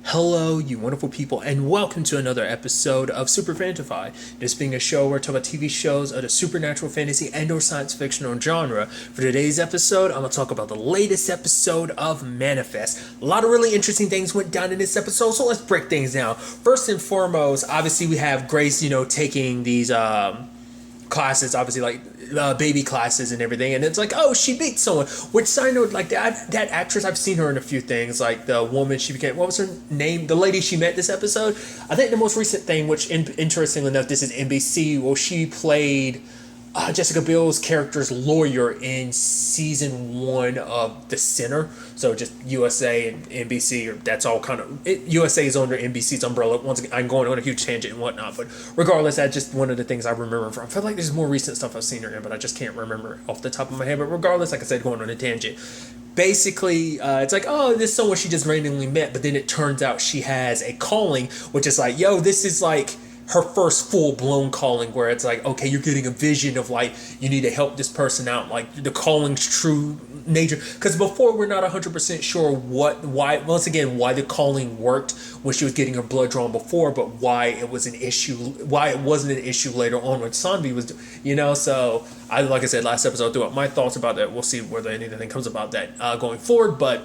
Hello, you wonderful people, and welcome to another episode of Super-Fanta-Fi. This being a show where I talk about TV shows of the supernatural, fantasy, and/or science fictional genre. For today's episode, I'm gonna talk about the latest episode of Manifest. A lot of really interesting things went down in this episode, so let's break things down. First and foremost, obviously we have Grace, taking these classes, obviously like baby classes and everything, and it's like, oh, she beat someone. Which, side note, like that actress, I've seen her in a few things, like the woman she became, what was her name, the lady she met this episode. I think the most recent thing, which interestingly enough, this is NBC, well, she played Jessica Biel's character's lawyer in season 1 of The Sinner. So just USA and NBC, or that's all kind of USA is under NBC's umbrella. Once again, I'm going on a huge tangent and whatnot, but regardless, that's just one of the things I remember from. I feel like there's more recent stuff I've seen her in, but I just can't remember off the top of my head. But regardless, like I said, going on a tangent. Basically, it's like, oh, this is someone she just randomly met, but then it turns out she has a calling, which is like, yo, this is like her first full-blown calling, where it's like, okay, you're getting a vision of like, you need to help this person out, like the calling's true nature. Because before, we're not 100% sure why the calling worked when she was getting her blood drawn before, but why it was an issue, why it wasn't an issue later on when Sanvi was, so I, like I said last episode, threw out my thoughts about that. We'll see whether anything comes about that going forward, but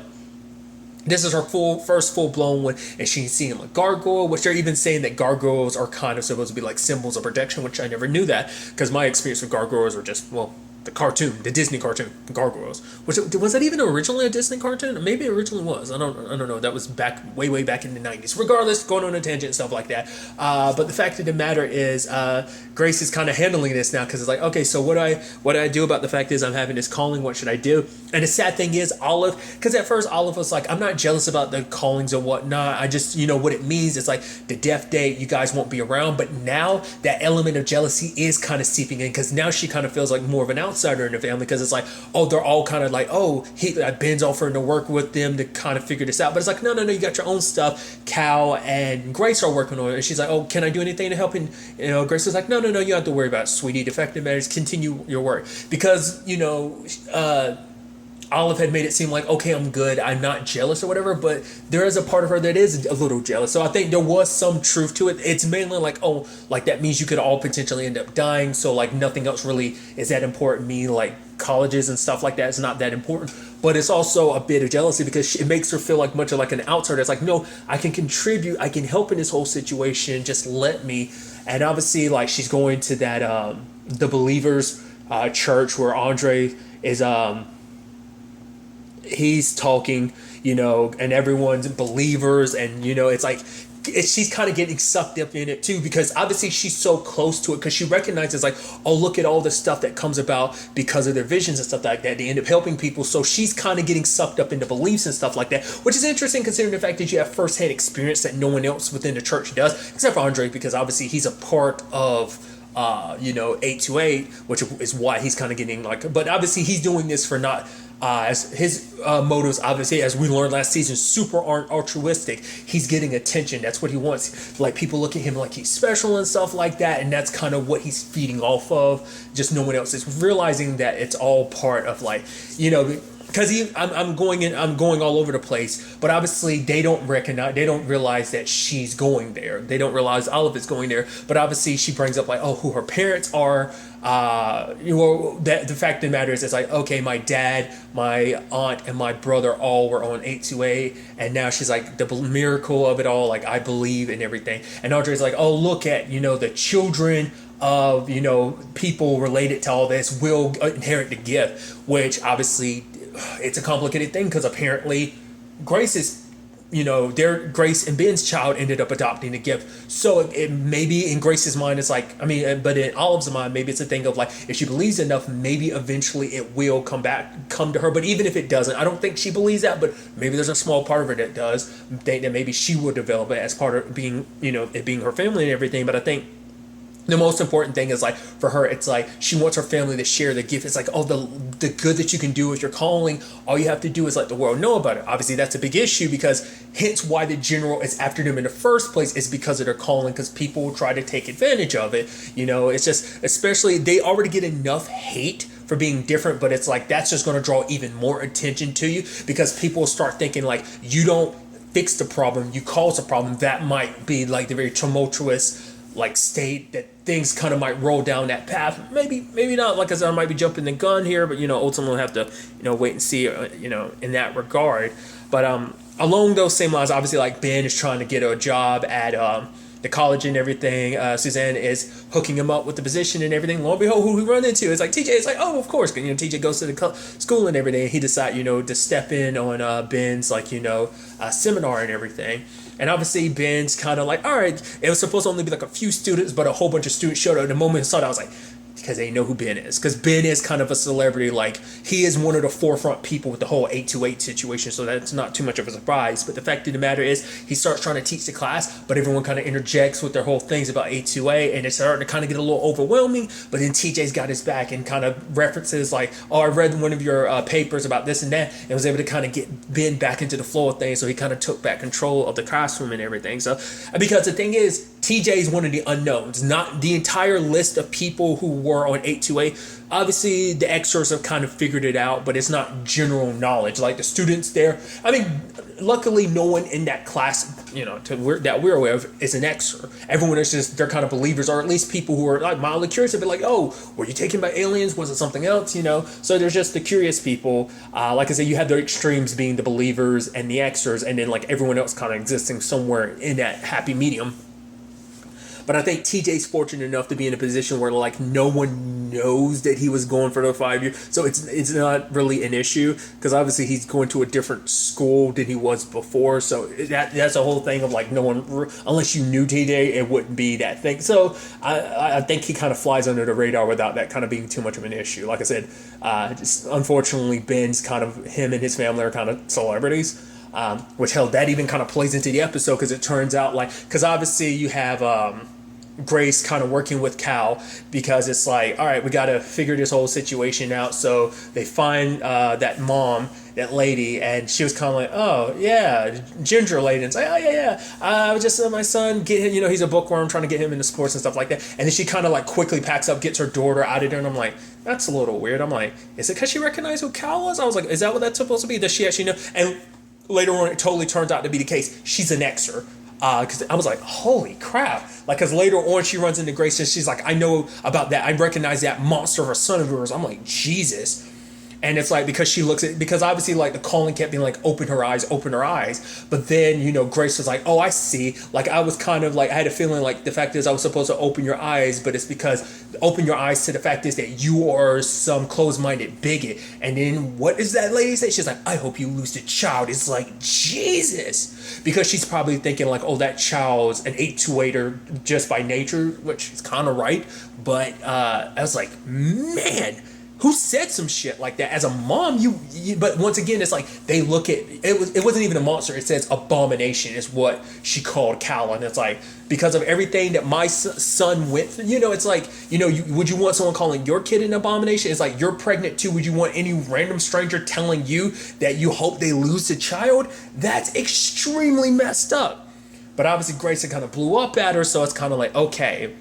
this is her first full blown one, and she's seeing a gargoyle, which they're even saying that gargoyles are kind of supposed to be like symbols of protection, which I never knew that, because my experience with gargoyles were just, well, the cartoon, the Disney cartoon, Gargoyles. Which, was that even originally a Disney cartoon? Maybe it originally was. I don't know. That was back way back in the 90s. Regardless, going on a tangent and stuff like that. But the fact of the matter is, Grace is kind of handling this now, because it's like, okay, so what do I do about the fact is I'm having this calling? What should I do? And the sad thing is, Olive, because at first Olive was like, I'm not jealous about the callings or whatnot. I just, what it means. It's like the death date, you guys won't be around. But now that element of jealousy is kind of seeping in, because now she kind of feels like more of an outsider in the family, because it's like, oh, they're all kind of like, oh, Ben's offering to work with them to kind of figure this out. But it's like, no, you got your own stuff. Cal and Grace are working on it. And she's like, oh, can I do anything to help? And, Grace is like, no, you don't have to worry about it, sweetie. The fact of the matter is, continue your work. Because, Olive had made it seem like, okay, I'm good, I'm not jealous or whatever, but there is a part of her that is a little jealous. So I think there was some truth to it. It's mainly like, oh, like that means you could all potentially end up dying, so like nothing else really is that important. Me, like colleges and stuff like that is not that important. But it's also a bit of jealousy, because it makes her feel like much of like an outsider. It's like, no, I can contribute, I can help in this whole situation, just let me. And obviously, like, she's going to that the Believers church, where Andre is he's talking, and everyone's believers, and it's like she's kind of getting sucked up in it too, because obviously she's so close to it, because she recognizes like, oh, look at all the stuff that comes about because of their visions and stuff like that. They end up helping people, so she's kind of getting sucked up into beliefs and stuff like that, which is interesting considering the fact that you have first-hand experience that no one else within the church does, except for Andre, because obviously he's a part of 828, which is why he's kind of getting like, but obviously he's doing this for not as his motives, obviously, as we learned last season, super altruistic. He's getting attention. That's what he wants. Like, people look at him like he's special and stuff like that, and that's kind of what he's feeding off of. Just no one else is realizing that it's all part of, like, because I'm going all over the place, but obviously they don't realize that she's going there. They don't realize Olive is going there, but obviously she brings up like, oh, who her parents are. That the fact of the matter is, it's like, okay, my dad, my aunt, and my brother all were on 828, and now she's like, the miracle of it all, like, I believe in everything. And Andre's like, oh, look at the children of people related to all this will inherit the gift, which obviously it's a complicated thing, because apparently Grace is, their Grace and Ben's child ended up adopting the gift. So it maybe in Grace's mind, it's like, but in Olive's mind, maybe it's a thing of like, if she believes enough, maybe eventually it will come to her. But even if it doesn't, I don't think she believes that, but maybe there's a small part of her that does think that maybe she will develop it as part of being, it being her family and everything. But I think the most important thing is, like, for her, it's like she wants her family to share the gift. It's like, oh, the good that you can do with your calling, all you have to do is let the world know about it. Obviously, that's a big issue, because hence why the general is after them in the first place, is because of their calling, because people will try to take advantage of it. It's just, especially, they already get enough hate for being different, but it's like, that's just going to draw even more attention to you, because people start thinking like, you don't fix the problem, you cause the problem. That might be like the very tumultuous like state that things kind of might roll down that path. Maybe not. Like I said, I might be jumping the gun here, but ultimately we'll have to wait and see in that regard. But along those same lines, obviously, like Ben is trying to get a job at the college and everything. Suzanne is hooking him up with the position and everything. Lo and behold, who we run into is like TJ. It's like, oh, of course, TJ goes to the school and everything. He decides, to step in on Ben's seminar and everything. And obviously Ben's kind of like, all right, it was supposed to only be like a few students, but a whole bunch of students showed up. The moment I saw that, I was like, because they know who Ben is. Because Ben is kind of a celebrity. Like, he is one of the forefront people with the whole 828 situation, so that's not too much of a surprise. But the fact of the matter is, he starts trying to teach the class, but everyone kind of interjects with their whole things about 828, and it's starting to kind of get a little overwhelming. But then TJ's got his back and kind of references like, oh, I read one of your papers about this and that, and was able to kind of get Ben back into the flow of things, so he kind of took back control of the classroom and everything. So, because the thing is, TJ is one of the unknowns, not the entire list of people who were on 828. Obviously, the extras have kind of figured it out, but it's not general knowledge. Like the students there, I mean, luckily no one in that class, that we're aware of is an extra. Everyone is just, they're kind of believers, or at least people who are like mildly curious and be like, oh, were you taken by aliens? Was it something else? So there's just the curious people. Like I said, you have the extremes being the believers and the extras, and then like everyone else kind of existing somewhere in that happy medium. But I think TJ's fortunate enough to be in a position where like no one knows that he was going for the 5 years, so it's not really an issue, because obviously he's going to a different school than he was before. So that's a whole thing of like no one, unless you knew TJ, it wouldn't be that thing. So I think he kind of flies under the radar without that kind of being too much of an issue. Like I said, just unfortunately Ben's kind of, him and his family are kind of celebrities. Which hell, that even kind of plays into the episode, because it turns out because obviously you have Grace kind of working with Cal, because it's like, all right, we got to figure this whole situation out. So they find that mom, that lady, and she was kind of like, oh yeah, ginger lady, and it's like, oh yeah, I was just my son, get him, he's a bookworm, trying to get him into sports and stuff like that. And then she kind of like quickly packs up, gets her daughter out of there, and I'm like, that's a little weird. I'm like, is it because she recognized who Cal was? I was like, is that what that's supposed to be? Does she actually know? And later on, it totally turns out to be the case. She's an extra. Because I was like, holy crap. Because later on, she runs into Grace and she's like, I know about that. I recognize that monster of a son of yours. I'm like, Jesus. And it's like, because she looks at, because obviously like the calling kept being like, open her eyes. But then, Grace was like, oh, I see. Like I was kind of like, I had a feeling like the fact is I was supposed to open your eyes, but it's because open your eyes to the fact is that you are some closed-minded bigot. And then what does that lady say? She's like, I hope you lose the child. It's like, Jesus. Because she's probably thinking like, oh, that child's an 828er just by nature, which is kind of right. But I was like, man, who said some shit like that? As a mom, you but once again, it's like they look at it wasn't even a monster. It says abomination is what she called Cal, and it's like, because of everything that my son went through, it's like, would you want someone calling your kid an abomination? It's like, you're pregnant too. Would you want any random stranger telling you that you hope they lose a child? That's extremely messed up. But obviously Grace had kind of blew up at her, so it's kind of like, okay.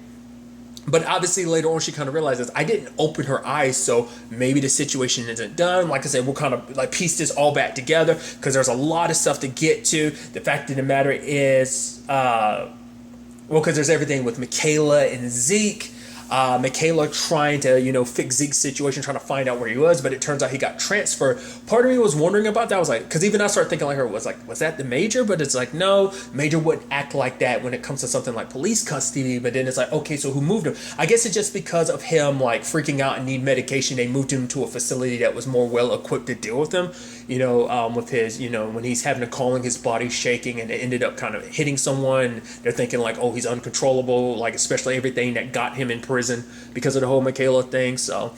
But obviously later on she kind of realizes I didn't open her eyes, so maybe the situation isn't done. Like I said, we'll kind of like piece this all back together, because there's a lot of stuff to get to. The fact of the matter is, because there's everything with Michaela and Zeke. Michaela trying to, fix Zeke's situation, trying to find out where he was, but it turns out he got transferred. Part of me was wondering about that. I was like, because even I started thinking like her, was that the Major? But it's like, no, Major wouldn't act like that when it comes to something like police custody. But then it's like, okay, so who moved him? I guess it's just because of him like freaking out and need medication. They moved him to a facility that was more well equipped to deal with him. With his, when he's having a calling, his body's shaking, and it ended up kind of hitting someone. They're thinking like, oh, he's uncontrollable, like especially everything that got him in prison because of the whole Michaela thing. So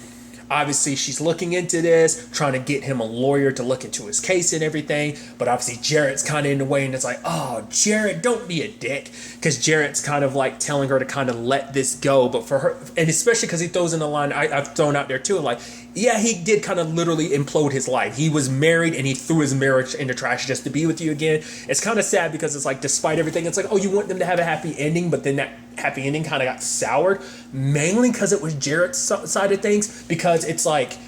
obviously she's looking into this, trying to get him a lawyer to look into his case and everything. But obviously Jarrett's kind of in the way, and it's like, oh, Jarrett, don't be a dick. Because Jarrett's kind of like telling her to kind of let this go. But for her, and especially because he throws in the line I've thrown out there too, like, yeah, he did kind of literally implode his life. He was married and he threw his marriage in the trash just to be with you again. It's kind of sad, because it's like, despite everything, it's like, oh, you want them to have a happy ending, but then that happy ending kind of got soured, mainly because it was Jarrett's side of things, because it's like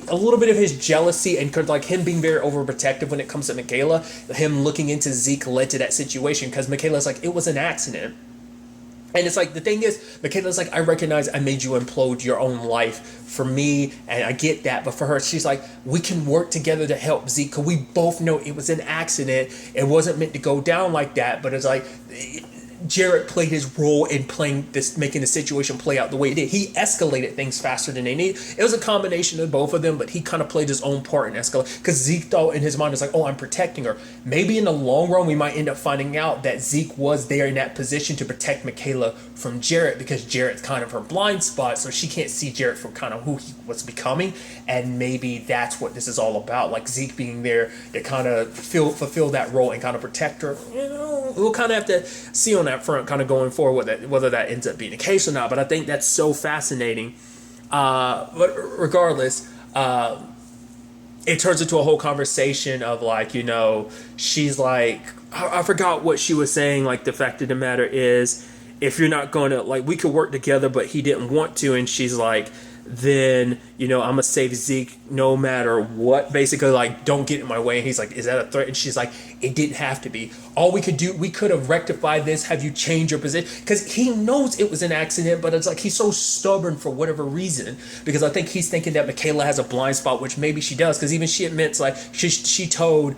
a little bit of his jealousy and like him being very overprotective when it comes to Michaela, him looking into Zeke led to that situation because Michaela's like, it was an accident. And it's like, the thing is, Michaela's like, I recognize I made you implode your own life for me, and I get that. But for her, she's like, we can work together to help Zeke, because we both know it was an accident. It wasn't meant to go down like that. But it's like, Jarrett played his role in playing this, making the situation play out the way it did. He escalated things faster than they need. It was a combination of both of them, but he kind of played his own part in escalate, because Zeke thought in his mind, it's like, oh, I'm protecting her. Maybe in the long run, we might end up finding out that Zeke was there in that position to protect Michaela from Jarrett, because Jarrett's kind of her blind spot, so she can't see Jarrett for kind of who he was becoming. And maybe that's what this is all about, like Zeke being there to kind of fulfill that role and kind of protect her. You know, we'll kind of have to see on that front kind of going forward whether that ends up being the case or not. But I think that's so fascinating. But regardless, it turns into a whole conversation of like, you know, she's like, I forgot what she was saying, like the fact of the matter is, if you're not going to, like, we could work together, but he didn't want to. And she's like, then, you know, I'm gonna save Zeke no matter what, basically, like, don't get in my way. And he's like, is that a threat? And she's like, it didn't have to be. All we could do, we could have rectified this, have you change your position, because he knows it was an accident, but it's like he's so stubborn for whatever reason, because I think he's thinking that Michaela has a blind spot, which maybe she does, because even she admits, like, she told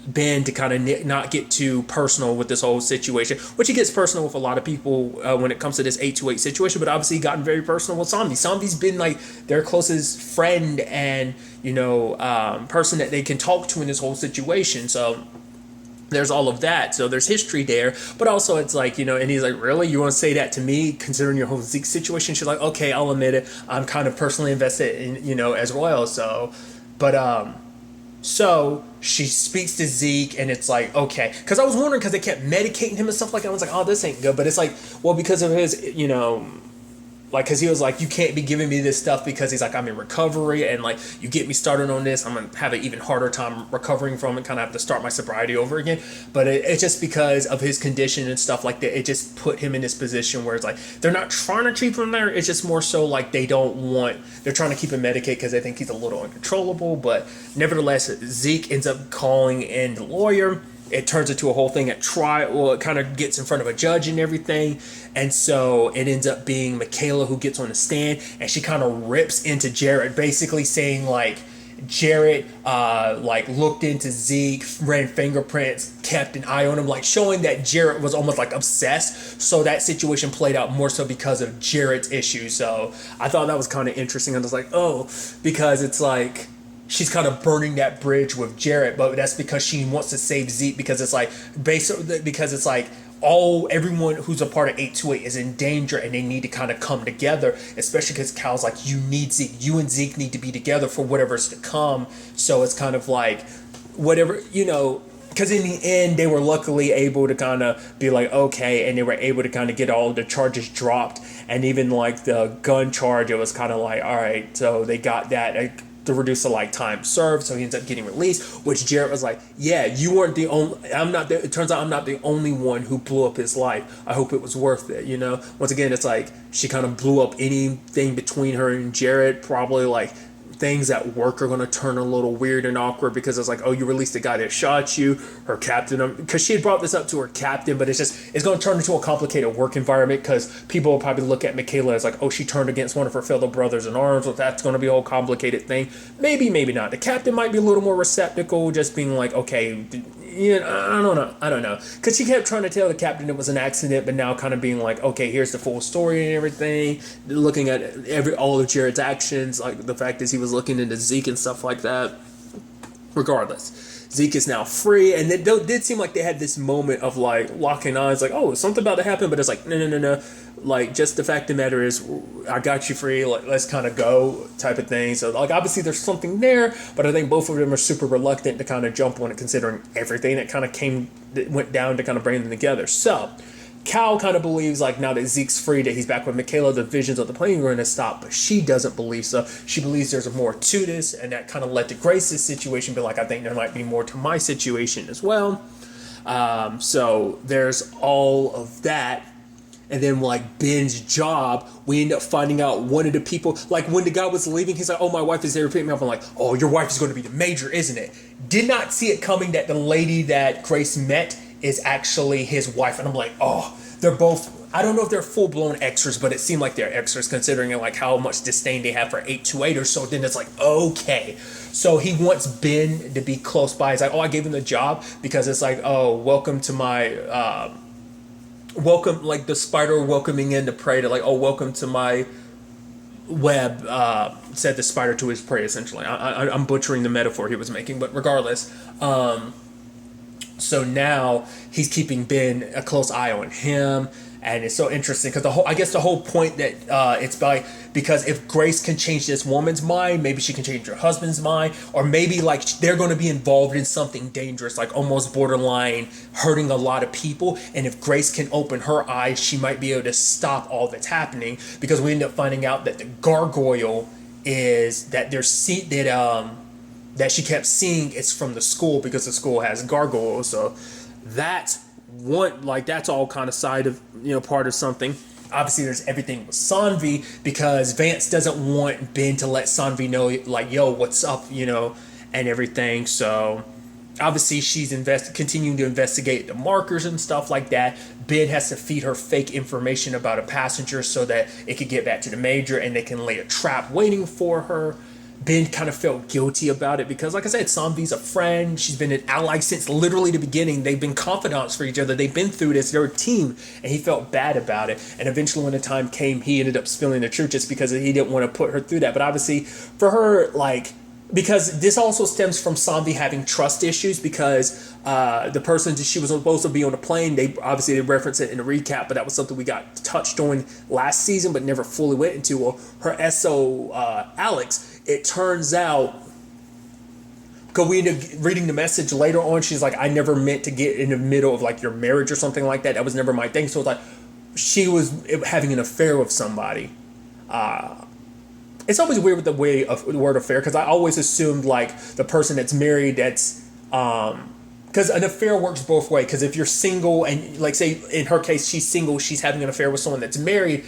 Ben to kind of not get too personal with this whole situation, which he gets personal with a lot of people when it comes to this 828 situation, but obviously gotten very personal with Zombie. Zombie's been like their closest friend and, you know, person that they can talk to in this whole situation. So there's all of that. So there's history there, but also it's like, you know, and he's like, really, you want to say that to me considering your whole Zeke situation? She's like, okay, I'll admit it, I'm kind of personally invested in, you know, as well. So, but so she speaks to Zeke, and it's like, okay, because I was wondering, because they kept medicating him and stuff like that. I was like, oh, this ain't good. But it's like, well, because of his, you know, like, because he was like, you can't be giving me this stuff, because he's like, I'm in recovery, and like, you get me started on this, I'm gonna have an even harder time recovering from it, kind of have to start my sobriety over again. But it's just because of his condition and stuff like that, it just put him in this position where it's like, they're not trying to keep him there, it's just more so like they're trying to keep him medicated because they think he's a little uncontrollable. But nevertheless, Zeke ends up calling in the lawyer. It turns into a whole thing at trial. Well, it kind of gets in front of a judge and everything. And so it ends up being Michaela who gets on the stand, and she kind of rips into Jarrett, basically saying like, Jarrett like looked into Zeke, ran fingerprints, kept an eye on him, like showing that Jarrett was almost like obsessed. So that situation played out more so because of Jarrett's issue. So I thought that was kind of interesting. I was like, oh, because it's like, she's kind of burning that bridge with Jarrett, but that's because she wants to save Zeke, because it's like because it's like everyone who's a part of 828 is in danger, and they need to kind of come together, especially because Cal's like, you need Zeke, you and Zeke need to be together for whatever's to come. So it's kind of like, whatever, you know, because in the end they were luckily able to kind of be like, okay, and they were able to kind of get all the charges dropped, and even like the gun charge, it was kind of like, all right, so they got that to reduce the like time served, so he ends up getting released. Which Jarrett was like, yeah, you weren't the only, it turns out I'm not the only one who blew up his life. I hope it was worth it, you know. Once again, it's like she kind of blew up anything between her and Jarrett. Probably like things at work are going to turn a little weird and awkward, because it's like, oh, you released the guy that shot you, her captain, because she had brought this up to her captain, but it's going to turn into a complicated work environment, because people will probably look at Michaela as like, oh, she turned against one of her fellow brothers in arms, so that's going to be a whole complicated thing. Maybe not. The captain might be a little more receptacle, just being like, okay, you know, I don't know, because she kept trying to tell the captain it was an accident, but now kind of being like, okay, here's the full story and everything, looking at all of Jarrett's actions, like the fact is he was looking into Zeke and stuff like that. Regardless, Zeke is now free, and it did seem like they had this moment of like locking eyes, like, oh, is something about to happen, but it's like, no, like, just the fact of the matter is, I got you free, like, let's kind of go type of thing. So like, obviously there's something there, but I think both of them are super reluctant to kind of jump on it, considering everything that went down to kind of bring them together. So Cal kind of believes, like, now that Zeke's free, that he's back with Michaela, the visions of the plane are going to stop, but she doesn't believe so. She believes there's more to this, and that kind of led to Grace's situation be like, I think there might be more to my situation as well. So there's all of that. And then like Ben's job, we end up finding out one of the people, like when the guy was leaving, he's like, oh, my wife is there to pick me up. I'm like, oh, your wife is going to be the major, isn't it? Did not see it coming that the lady that Grace met is actually his wife. And I'm like, oh, they're both, I don't know if they're full-blown extras, but it seemed like they're extras considering like how much disdain they have for 828 or so. Then it's like, okay. So he wants Ben to be close by. He's like, oh, I gave him the job because it's like, oh, welcome to my, welcome, like the spider welcoming in the prey to like, oh, welcome to my web, said the spider to his prey, essentially. I'm butchering the metaphor he was making, but regardless. So now he's keeping Ben a close eye on him. And it's so interesting because I guess the whole point that because if Grace can change this woman's mind, maybe she can change her husband's mind, or maybe like they're going to be involved in something dangerous, like almost borderline hurting a lot of people. And if Grace can open her eyes, she might be able to stop all that's happening, because we end up finding out that the gargoyle is that that she kept seeing is from the school, because the school has gargoyles. So that's one, like that's all kind of side of, part of something. Obviously there's everything with Sanvi, because Vance doesn't want Ben to let Sanvi know like, yo, what's up, and everything. So obviously she's continuing to investigate the markers and stuff like that. Ben has to feed her fake information about a passenger so that it could get back to the major and they can lay a trap waiting for her. Ben kind of felt guilty about it because, like I said, Sanvi's a friend. She's been an ally since literally the beginning. They've been confidants for each other. They've been through this. They're a team. And he felt bad about it. And eventually when the time came, he ended up spilling the truth just because he didn't want to put her through that. But obviously for her, like, because this also stems from Sanvi having trust issues, because the person that she was supposed to be on the plane, they reference it in the recap, but that was something we got touched on last season but never fully went into. Well, her SO, Alex, it turns out, because we ended up reading the message later on, she's like, I never meant to get in the middle of like your marriage or something like that. That was never my thing. So it's like she was having an affair with somebody. It's always weird with the word affair, because I always assumed like the person that's married, that's because an affair works both ways. Because if you're single and, like, say in her case she's single, she's having an affair with someone that's married,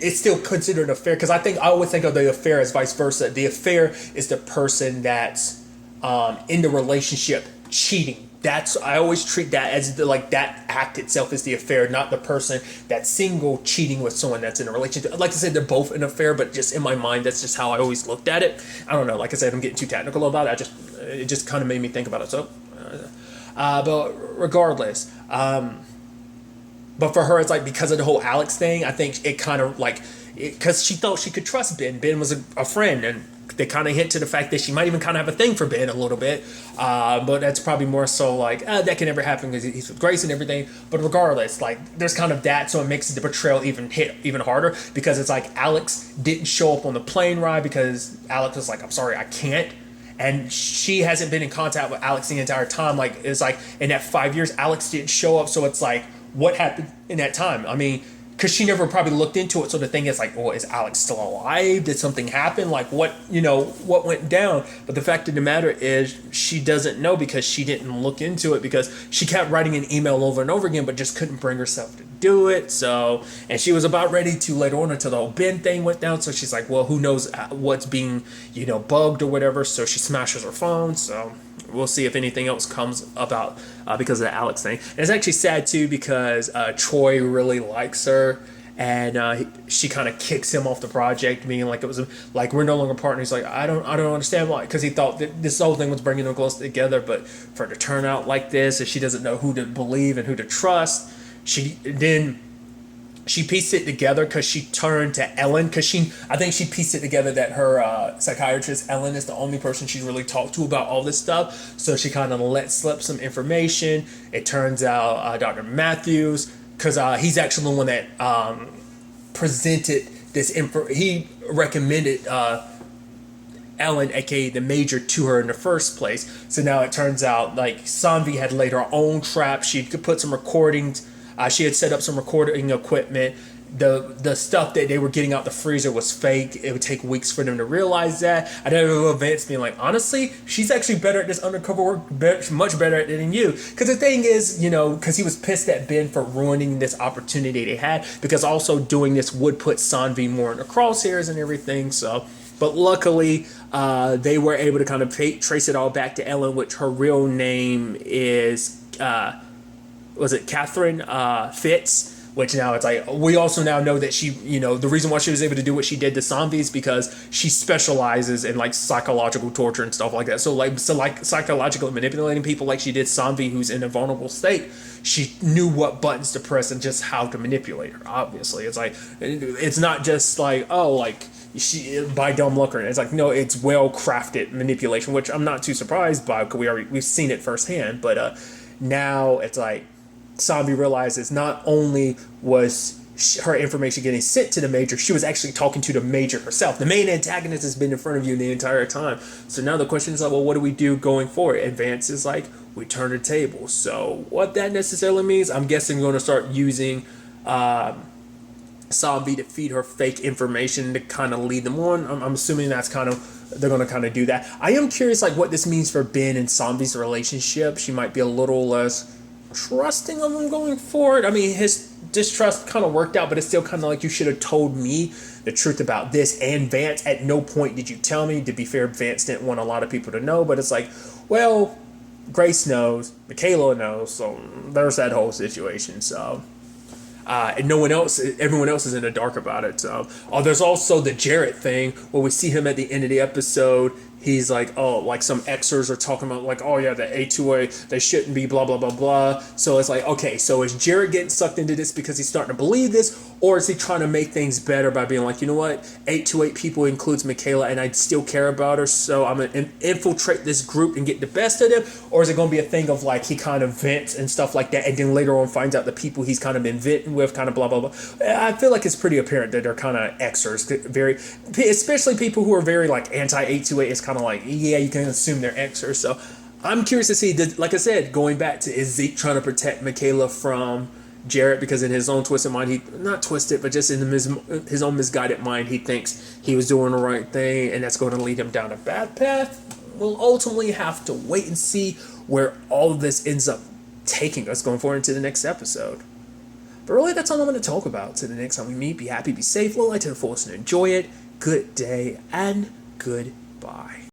it's still considered an affair. Because I always think of the affair as vice versa. The affair is the person that's in the relationship cheating. I always treat that as that act itself is the affair, not the person that's single cheating with someone that's in a relationship. Like I said, they're both an affair, but just in my mind, that's just how I always looked at it. I don't know. Like I said, I'm getting too technical about it. It just kind of made me think about it. So, but regardless, but for her, it's like, because of the whole Alex thing, I think it kind of like, because she thought she could trust Ben. Ben was a friend, and they kind of hint to the fact that she might even kind of have a thing for Ben a little bit. But that's probably more so like, that can never happen because he's with Grace and everything. But regardless, like, there's kind of that, so it makes the betrayal hit even harder, because it's like Alex didn't show up on the plane ride because Alex was like, I'm sorry, I can't. And she hasn't been in contact with Alex the entire time. Like, it's like in that 5 years, Alex didn't show up. So it's like, what happened in that time? I mean, because she never probably looked into it. So the thing is like, well, is Alex still alive? Did something happen? Like, what went down? But the fact of the matter is, she doesn't know, because she didn't look into it, because she kept writing an email over and over again, but just couldn't bring herself to do it. So, and she was about ready to later on until the whole Ben thing went down. So she's like, well, who knows what's being, bugged or whatever. So she smashes her phone. So we'll see if anything else comes about because of the Alex thing. And it's actually sad too, because Troy really likes her, and she kind of kicks him off the project, meaning like it was like, we're no longer partners. Like, I don't understand why, because he thought that this whole thing was bringing them close together, but for it to turn out like this, if she doesn't know who to believe and who to trust, she pieced it together, because she turned to Ellen, because I think she pieced it together that her psychiatrist Ellen is the only person she's really talked to about all this stuff. So she kind of let slip some information. It turns out Dr. Matthews, because he's actually the one that presented this info. He recommended Ellen, aka the Major, to her in the first place. So now it turns out like Sanvi had laid her own trap. She could put some recordings. She had set up some recording equipment. the stuff that they were getting out the freezer was fake. It would take weeks for them to realize that. I know Vance being like, honestly, she's actually better at this undercover work, much better at it than you. Because the thing is, because he was pissed at Ben for ruining this opportunity they had, because also doing this would put Sanvi more in the crosshairs and everything. So, but luckily, they were able to kind of trace it all back to Ellen, which her real name is, was it Catherine Fitz? Which now it's like, we also now know that she, the reason why she was able to do what she did to Sanvi is because she specializes in like psychological torture and stuff like that. So like psychologically manipulating people like she did Sanvi, who's in a vulnerable state. She knew what buttons to press and just how to manipulate her. Obviously, it's like, it's not just like, oh, like she by dumb luck. It's like, no, it's well crafted manipulation, which I'm not too surprised by because we've seen it firsthand. But now it's like, Sanvi realizes not only was her information getting sent to the Major, she was actually talking to the Major herself. The main antagonist has been in front of you the entire time. So now the question is like, well, what do we do going forward? And Vance is like, we turn the table. So what that necessarily means, I'm guessing we're going to start using Sanvi to feed her fake information to kind of lead them on. I'm assuming that's kind of, they're going to kind of do that. I am curious like what this means for Ben and Sanvi's relationship. She might be a little less trusting of him going forward. I mean, his distrust kind of worked out, but it's still kind of like, you should have told me the truth about this. And Vance, at no point did you tell me. To be fair, Vance didn't want a lot of people to know, but it's like, well, Grace knows, Michaela knows, so there's that whole situation. So and everyone else is in the dark about it. So there's also the Jarrett thing where we see him at the end of the episode. He's like, oh, like some Xers are talking about like, oh yeah, the A2A, they shouldn't be blah, blah, blah, blah. So it's like, okay, so is Jarrett getting sucked into this because he's starting to believe this? Or is he trying to make things better by being like, you know what, 828 people includes Michaela and I still care about her, so I'm going to infiltrate this group and get the best of them? Or is it going to be a thing of like, he kind of vents and stuff like that, and then later on finds out the people he's kind of been venting with kind of blah, blah, blah. I feel like it's pretty apparent that they're kind of Xers, especially people who are very like anti-828 is kind of like, yeah, you can assume they're Xers. So I'm curious to see, like I said, going back to, is Zeke trying to protect Michaela from Jarrett because in his own twisted mind, he not twisted, but just in his own misguided mind, he thinks he was doing the right thing, and that's going to lead him down a bad path. We'll ultimately have to wait and see where all of this ends up taking us going forward into the next episode. But really, that's all I'm going to talk about. Till the next time we meet, be happy, be safe, live life to the fullest, and enjoy it. Good day and goodbye.